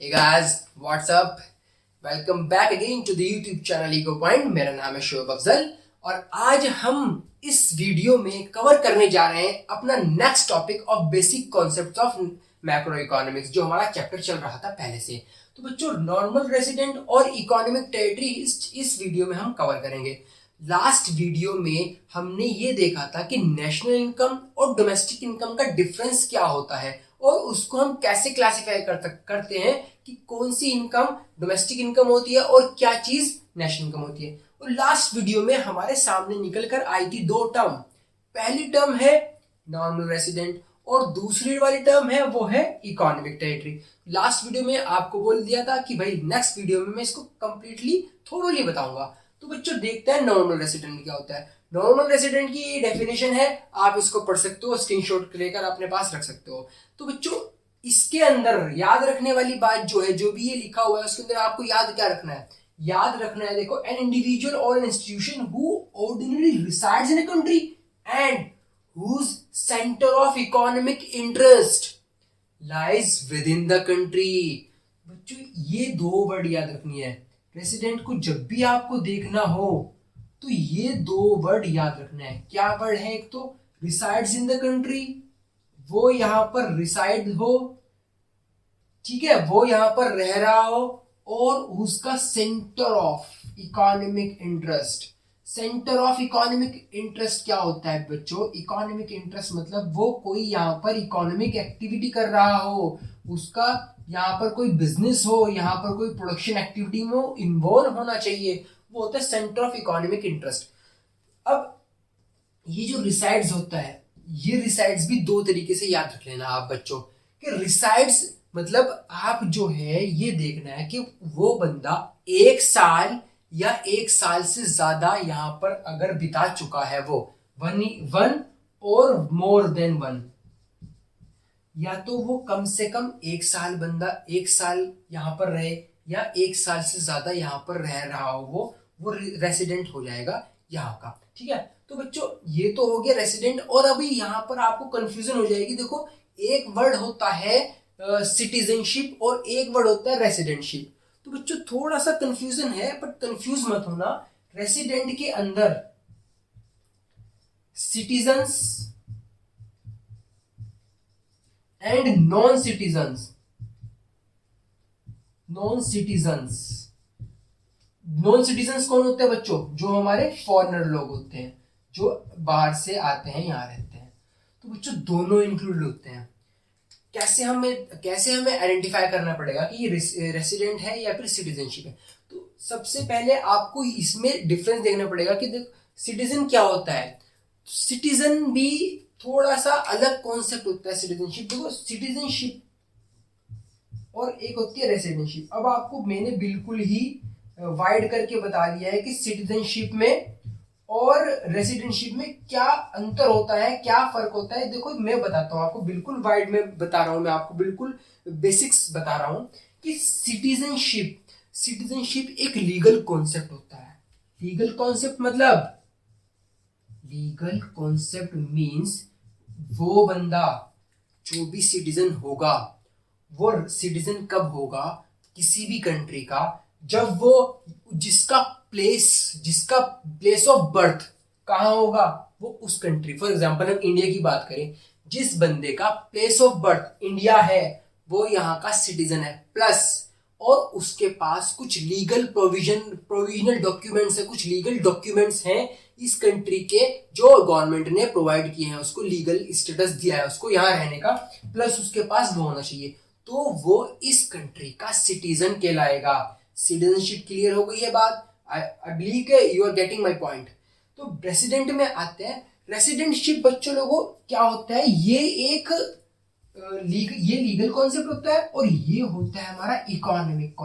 Hey guys, what's up? Welcome back again to the YouTube channel Ego Point। मेरा नाम है शोएब अफजल और आज हम इस वीडियो में कवर करने जा रहे हैं अपना next topic of basic concepts of macro economics, जो हमारा चैप्टर चल रहा था पहले से। तो बच्चों, नॉर्मल रेसिडेंट और इकोनॉमिक टेरिटरी इस वीडियो में हम कवर करेंगे। लास्ट वीडियो में हमने ये देखा था कि नेशनल इनकम और डोमेस्टिक इनकम का डिफरेंस क्या होता है और उसको हम कैसे क्लासिफाई करते हैं कि कौन सी इनकम डोमेस्टिक इनकम होती है और क्या चीज नेशनल इनकम होती है। और लास्ट वीडियो में हमारे सामने निकल कर आई थी दो टर्म। पहली टर्म है नॉर्मल रेसिडेंट और दूसरी वाली टर्म है वो है इकोनॉमिक टेरिटरी। लास्ट वीडियो में आपको बोल दिया था कि भाई नेक्स्ट वीडियो में मैं इसको कंप्लीटली थोरोली बताऊंगा। तो बच्चों, देखते हैं नॉर्मल रेसिडेंट क्या होता है। नॉर्मल रेसिडेंट की डेफिनेशन है, आप इसको पढ़ सकते हो, स्क्रीनशॉट लेकर अपने पास रख सकते हो। तो बच्चों, इसके अंदर याद रखने वाली बात जो है, जो भी ये लिखा हुआ है उसके अंदर आपको याद क्या रखना है, याद रखना है देखो, एन इंडिविजुअल और an institution who ordinary resides in a country and whose center of economic interest lies within the country। बच्चों, ये दो वर्ड याद रखनी है। रेसिडेंट को जब भी आपको देखना हो तो ये दो वर्ड याद रखना है। क्या वर्ड है? एक तो रिसाइड्स इन द कंट्री, वो यहां पर रिसाइड हो, ठीक है, वो यहां पर रह रहा हो, और उसका centre of economic interest. Centre of economic interest क्या होता है बच्चों? इकोनॉमिक इंटरेस्ट मतलब वो कोई यहाँ पर इकोनॉमिक एक्टिविटी कर रहा हो, उसका यहाँ पर कोई बिजनेस हो, यहाँ पर कोई प्रोडक्शन एक्टिविटी में इन्वॉल्व होना चाहिए, वो होता है सेंटर ऑफ इकोनॉमिक इंटरेस्ट। अब ये जो रिसाइड्स होता है, ये रिसाइड्स भी दो तरीके से याद रख लेना आप बच्चों कि रिसाइड्स मतलब आप जो है ये देखना है कि वो बंदा एक साल या एक साल से ज्यादा यहाँ पर अगर बिता चुका है, वो वन और मोर देन वन, या तो वो कम से कम एक साल बंदा एक साल यहाँ पर रहे या एक साल से ज्यादा यहाँ पर रह रहा हो, वो रेसिडेंट हो जाएगा यहाँ का। ठीक है, तो बच्चों ये तो हो गया रेसिडेंट। और अभी यहाँ पर आपको कंफ्यूजन हो जाएगी। देखो, एक वर्ड होता है सिटीजनशिप और एक वर्ड होता है रेसिडेंटशिप। तो बच्चों थोड़ा सा कंफ्यूजन है, बट कंफ्यूज मत होना। रेसिडेंट के अंदर citizens and non citizens, non citizens कौन होते हैं बच्चों? जो हमारे फॉरेनर लोग होते हैं, जो बाहर से आते हैं, यहाँ रहते हैं। तो बच्चों दोनों इंक्लूड होते हैं। कैसे हमें आइडेंटिफाई करना पड़ेगा कि ये रेसिडेंट है या फिर सिटीजनशिप है? तो सबसे पहले आपको इसमें डिफरेंस देखना पड़ेगा कि देखो, सिटीजन क्या होता है। सिटीजन भी थोड़ा सा अलग कॉन्सेप्ट होता है सिटीजनशिप। देखो, सिटीजनशिप और एक होती है रेसिडेंटशिप। अब आपको मैंने बिल्कुल ही वाइड करके बता दिया है कि सिटीजनशिप में और रेसिडेंटशिप में क्या अंतर होता है, क्या फर्क होता है। देखो, मैं बताता हूं आपको, बिल्कुल वाइड में बता रहा हूं, मैं आपको बिल्कुल बेसिक्स बता रहा हूं कि सिटीजनशिप एक लीगल कॉन्सेप्ट होता है। लीगल कॉन्सेप्ट मतलब, लीगल कॉन्सेप्ट मींस वो बंदा जो भी सिटीजन होगा, वो सिटीजन कब होगा किसी भी कंट्री का, जब वो जिसका प्लेस ऑफ बर्थ कहाँ होगा, वो उस कंट्री। फॉर एग्जांपल हम इंडिया की बात करें, जिस बंदे का प्लेस ऑफ बर्थ इंडिया है वो यहाँ का सिटीजन है, प्लस और उसके पास कुछ लीगल प्रोविजनल डॉक्यूमेंट्स है, कुछ लीगल डॉक्यूमेंट्स हैं इस कंट्री के जो गवर्नमेंट ने प्रोवाइड किए हैं, उसको लीगल स्टेटस दिया है उसको यहाँ रहने का, प्लस उसके पास वो होना चाहिए, तो वो इस कंट्री का सिटीजन कहलाएगा। सिटीजनशिप क्लियर हो गई है बात? I believe you are getting my point. तो रेसिडेंट में आते हैं। रेसिडेंटशिप बच्चों लोगों क्या होता है? ये एक लीगल कॉन्सेप्ट होता है और ये होता है हमारा इकोनॉमिक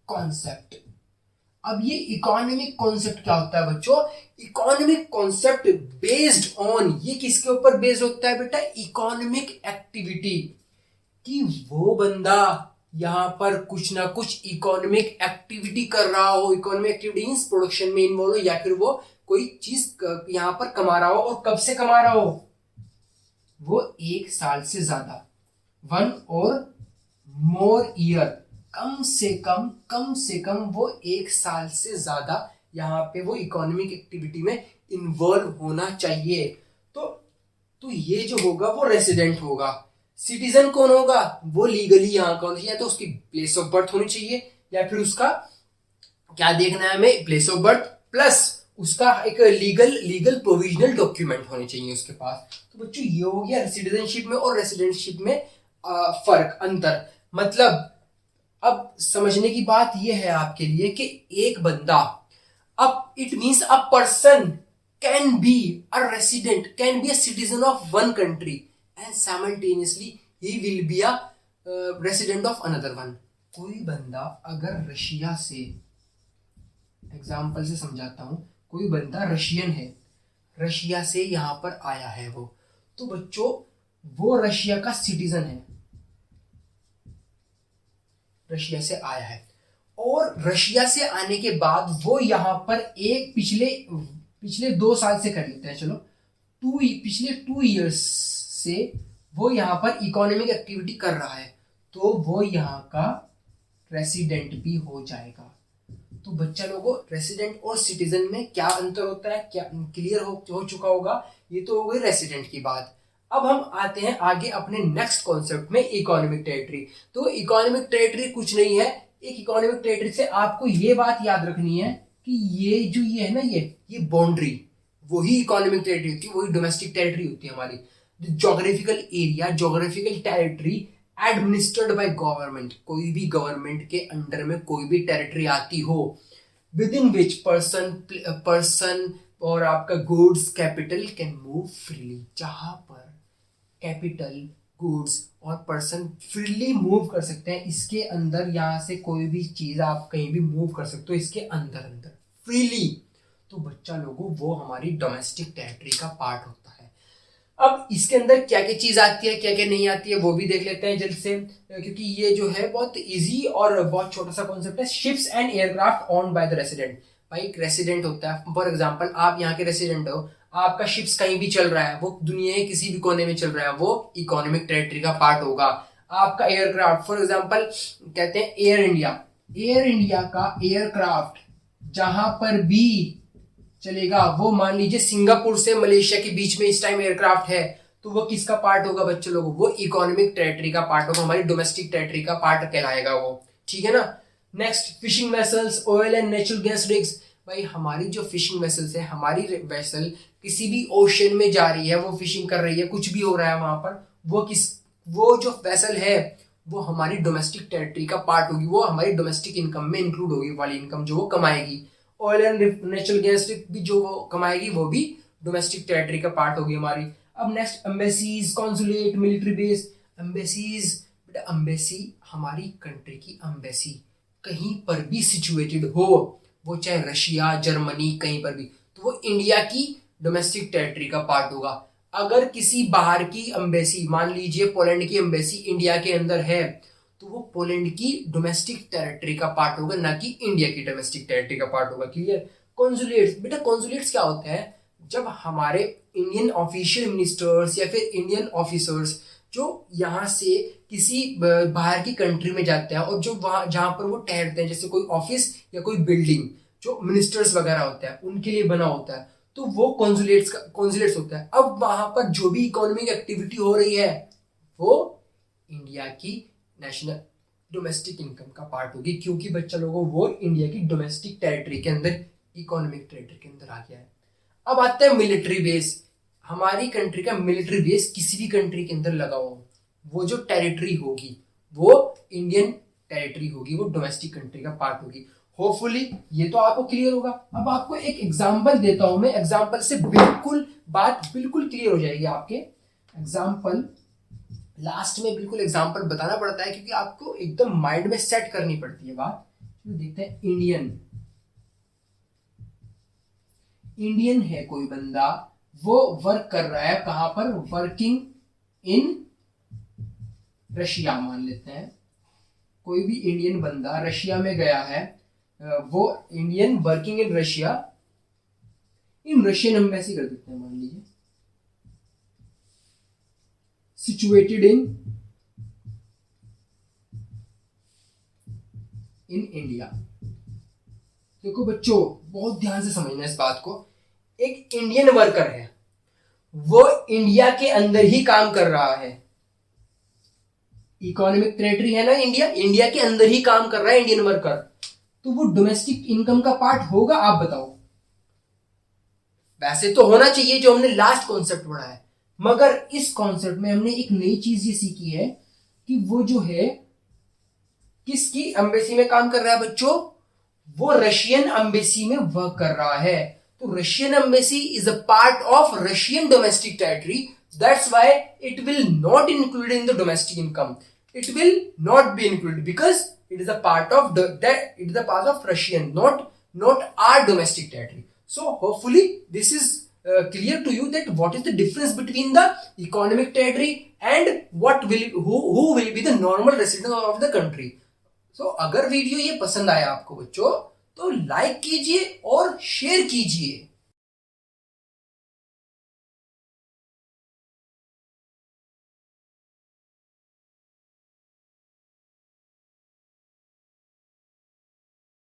कॉन्सेप्ट। अब ये इकोनॉमिक कॉन्सेप्ट क्या होता है बच्चों? इकोनॉमिक कॉन्सेप्ट बेस्ड ऑन, ये किसके ऊपर बेस्ड होता है बेटा? Economic activity. कि वो बंदा यहाँ पर कुछ ना कुछ इकोनॉमिक एक्टिविटी कर रहा हो, इकोनॉमिक एक्टिविटी मींस प्रोडक्शन में इन्वॉल्व हो, या फिर वो कोई चीज यहाँ पर कमा रहा हो, और कब से कमा रहा हो? वो एक साल से ज्यादा, 1 और मोर ईयर, कम से कम वो 1 साल से ज्यादा यहाँ पे वो इकोनॉमिक एक्टिविटी में इन्वॉल्व होना चाहिए। तो ये जो होगा वो रेसिडेंट होगा। सिटीजन कौन होगा? वो लीगली यहाँ का होना चाहिए, या तो उसकी प्लेस ऑफ बर्थ होनी चाहिए, या फिर उसका क्या देखना है हमें, प्लेस ऑफ बर्थ प्लस उसका एक लीगल प्रोविजनल डॉक्यूमेंट होने चाहिए उसके पास। तो बच्चों ये हो गया सिटीजनशिप में और रेसिडेंटशिप में फर्क, अंतर। मतलब अब समझने की बात यह है आपके लिए कि एक बंदा, अब it means a person can be a resident, can be a citizen of one country and simultaneously he will be a resident of another one. कोई बंदा अगर रशिया से, एग्जाम्पल से समझाता हूं, कोई बंदा रशियन है, रशिया से यहां पर आया है वो, तो बच्चों वो रशिया का सिटीजन है, रशिया से आया है, और रशिया से आने के बाद वो यहां पर एक पिछले 2 साल से कर लेते हैं, चलो पिछले 2 इयर्स से वो यहां पर इकोनॉमिक एक्टिविटी कर रहा है, तो वो यहां का रेसिडेंट भी हो जाएगा। तो बच्चा लोगों, रेसिडेंट और सिटीजन में क्या अंतर होता है, क्या क्लियर हो चुका होगा? ये तो हो गई रेसिडेंट की बात। अब हम आते हैं आगे अपने नेक्स्ट कॉन्सेप्ट में, इकोनॉमिक टेरिटरी। तो इकोनॉमिक टेरिटरी कुछ नहीं है, एक इकोनॉमिक टेरिटरी से आपको ये बात याद रखनी है कि ये है ना, ये बाउंड्री, वही इकोनॉमिक टेरिटरी होती है, वही डोमेस्टिक टेरिटरी होती है हमारी। Geographical area, geographical territory administered by government, कोई भी गवर्नमेंट के अंडर में कोई भी टेरिटरी आती हो, विद इन विच पर्सन और आपका goods capital can move freely, जहां पर कैपिटल, गुड्स और पर्सन फ्रीली मूव कर सकते हैं इसके अंदर, यहां से कोई भी चीज आप कहीं भी मूव कर सकते हो इसके अंदर अंदर फ्रीली। तो बच्चा लोगों, वो हमारी डोमेस्टिक टेरिटरी का पार्ट होता है। अब इसके अंदर क्या क्या चीज आती है, क्या क्या नहीं आती है, वो भी देख लेते हैं जल्द से, क्योंकि ये जो है बहुत इजी और बहुत छोटा सा कॉन्सेप्ट है। Ships and aircraft owned by the resident. भाई एक रेसिडेंट होता है, फॉर एग्जांपल आप यहाँ के रेसिडेंट हो, आपका शिप्स कहीं भी चल रहा है, वो दुनिया के किसी भी कोने में चल रहा है, वो इकोनॉमिक टेरिटरी का पार्ट होगा। आपका एयरक्राफ्ट, फॉर एग्जांपल कहते हैं एयर इंडिया, एयर इंडिया का एयरक्राफ्ट जहां पर भी चलेगा, वो मान लीजिए सिंगापुर से मलेशिया के बीच में इस टाइम एयरक्राफ्ट है, तो वो किसका पार्ट होगा बच्चों लोगों? वो इकोनॉमिक टेरिटरी का पार्ट होगा, हमारी डोमेस्टिक टेरिटरी का पार्ट कहलाएगा वो, ठीक है ना। Next, fishing vessels, oil and natural gas rigs. भाई हमारी जो फिशिंग वेसल्स है, हमारी वेसल किसी भी ओशन में जा रही है, वो फिशिंग कर रही है, कुछ भी हो रहा है वहां पर, वो जो वेसल है वो हमारी डोमेस्टिक टेरिटरी का पार्ट होगी, वो हमारी डोमेस्टिक इनकम में इंक्लूड होगी, वाली इनकम जो वो कमाएगी। ऑयल एंड नेचुरल गैस भी जो वो कमाएगी वो भी डोमेस्टिक टेरिटरी का पार्ट होगी हमारी। अब next, embassies, consulate, military base. Embassies, बेटा एम्बेसी हमारी कंट्री की एम्बेसी कहीं पर भी सिचुएटेड हो, वो चाहे रशिया, जर्मनी, कहीं पर भी, तो वो इंडिया की डोमेस्टिक टेरिटरी का पार्ट होगा। अगर किसी बाहर की एम्बेसी, मान लीजिए पोलैंड की एम्बेसी इंडिया के अंदर है, तो वो पोलैंड की डोमेस्टिक टेरिटरी का पार्ट होगा, ना कि इंडिया की डोमेस्टिक टेरिटरी का पार्ट होगा। क्लियर? कॉन्सुलेट्स, बेटा कॉन्सुलेट्स क्या होता है? जब हमारे इंडियन ऑफिशियल मिनिस्टर्स या फिर इंडियन ऑफिसर्स जो यहाँ से किसी बाहर की कंट्री में जाते हैं और जो वहाँ जहाँ पर वो ठहरते हैं, जैसे कोई ऑफिस या कोई बिल्डिंग जो मिनिस्टर्स वगैरह होता है उनके लिए बना होता है, तो वो कॉन्सुलेट्स होता है। अब वहां पर जो भी इकोनॉमिक एक्टिविटी हो रही है वो इंडिया की नेशनल डोमेस्टिक इनकम का पार्ट होगी, क्योंकि बच्चा लोगों वो इंडिया की डोमेस्टिक टेरिटरी के अंदर, इकोनॉमिक टेरिटरी के अंदर आ गया है। अब आता है मिलिट्री बेस। हमारी कंट्री का मिलिट्री बेस किसी भी कंट्री के अंदर लगा हो, वो जो टेरिटरी होगी वो इंडियन टेरिटरी होगी, वो डोमेस्टिक कंट्री का पार्ट होगी। होपफुली ये तो आपको क्लियर होगा। अब आपको एक एग्जांपल देता हूं मैं, एग्जांपल से बात बिल्कुल क्लियर हो जाएगी आपके। एग्जांपल लास्ट में बिल्कुल एग्जांपल बताना पड़ता है, क्योंकि आपको एकदम माइंड में सेट करनी पड़ती है बात। तो देखते हैं, इंडियन है कोई बंदा, वो वर्क कर रहा है कहां पर? वर्किंग इन रशिया मान लेते हैं। कोई भी इंडियन बंदा रशिया में गया है, वो Indian working in Russia, in Russian embassy कर देते हैं मान लीजिए, सिचुएटेड इन इन इंडिया। देखो बच्चों, बहुत ध्यान से समझना इस बात को। एक इंडियन वर्कर है, वो इंडिया के अंदर ही काम कर रहा है। इकोनॉमिक टेरिटरी है ना इंडिया, इंडिया के अंदर ही काम कर रहा है इंडियन वर्कर, तो वो डोमेस्टिक इनकम का पार्ट होगा? आप बताओ। वैसे तो होना चाहिए, जो हमने लास्ट कॉन्सेप्ट पढ़ा है, मगर इस कॉन्सेप्ट में हमने एक नई चीज ये सीखी है कि वो जो है किसकी एम्बेसी में काम कर रहा है बच्चों? वो रशियन एम्बेसी में वर्क कर रहा है। तो Russian embassy is a part of Russian domestic territory, that's why it will not include in the domestic income, it will not be included because it is a part of it is a part of Russian, not our domestic territory. So hopefully this is clear to you that what is the difference between the economic territory and who will be the normal resident of the country. So अगर video ये पसंद आया आपको बच्चों, तो like कीजिए और share कीजिए।